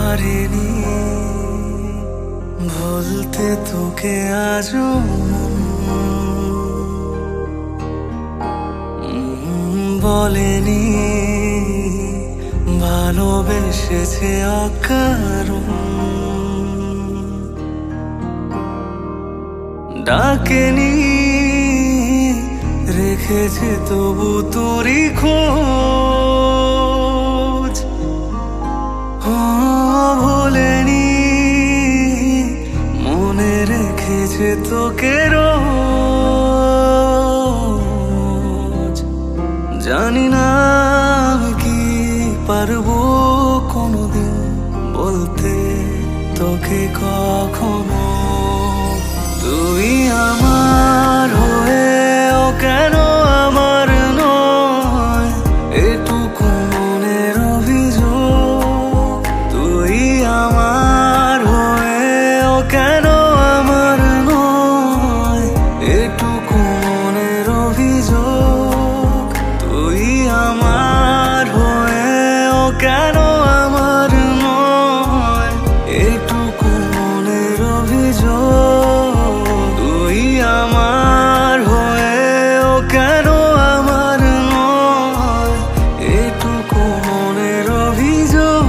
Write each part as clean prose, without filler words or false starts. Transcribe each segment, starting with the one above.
পারিনি বলতে তোকে আজও বলেনি ভালোবেসেছে অকারণ ডাকেনি রেখেছে তবু তোরই খোঁজ ভোলেনি মনে রেখেছে তোকে রোজ জানি না কি পারবো কোনোদিন বলতে তোকে কখনো তুই আমার হয়েও কেন আমার নয় এটুকু মনের অভিযোগ তুই আমার হয়েও কেন আমার নয় এটুকু মনের অভিযোগ তুই আমার হয়েও কেন আমার নয় এটুকু মনের অভিযোগ তুই আমার হয়েও কেন আমার নয় এটুকু মনের অভিযোগ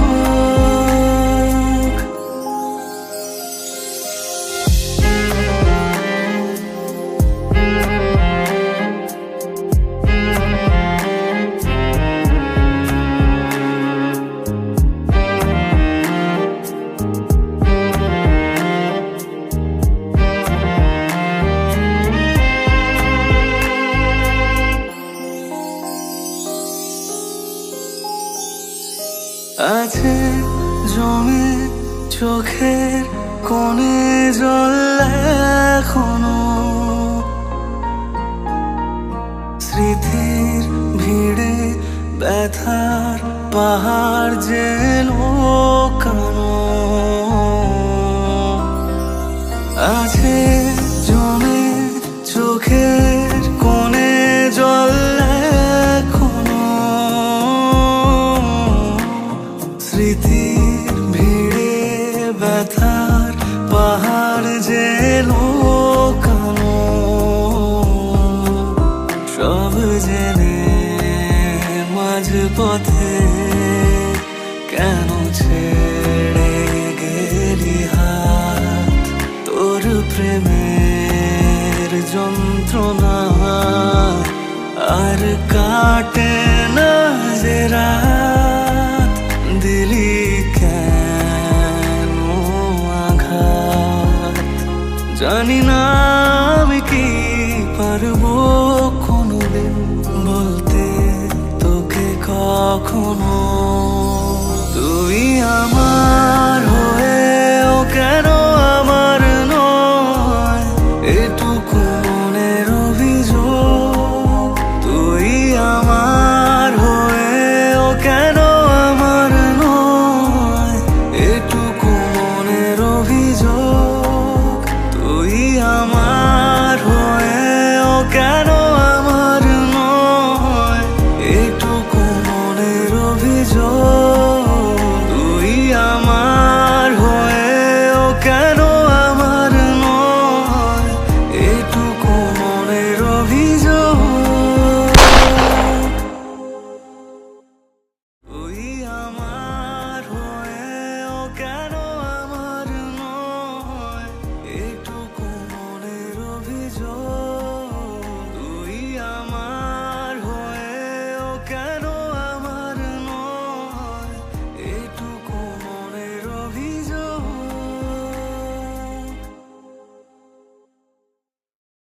আছে জমে চোখের কোণে জল এখনো স্মৃতির ভিড়ে ব্যথার পাহাড় যে লোকানো আছে জমে চোখের কোণে জল এখনো স্মৃতির ভিড়ে ব্যথার পাহাড় যে লোকানো সব জেনে মাঝ পথে কেন ছেড়ে গেলি হাত তোর প্রেমের যন্ত্রণা আর কাটে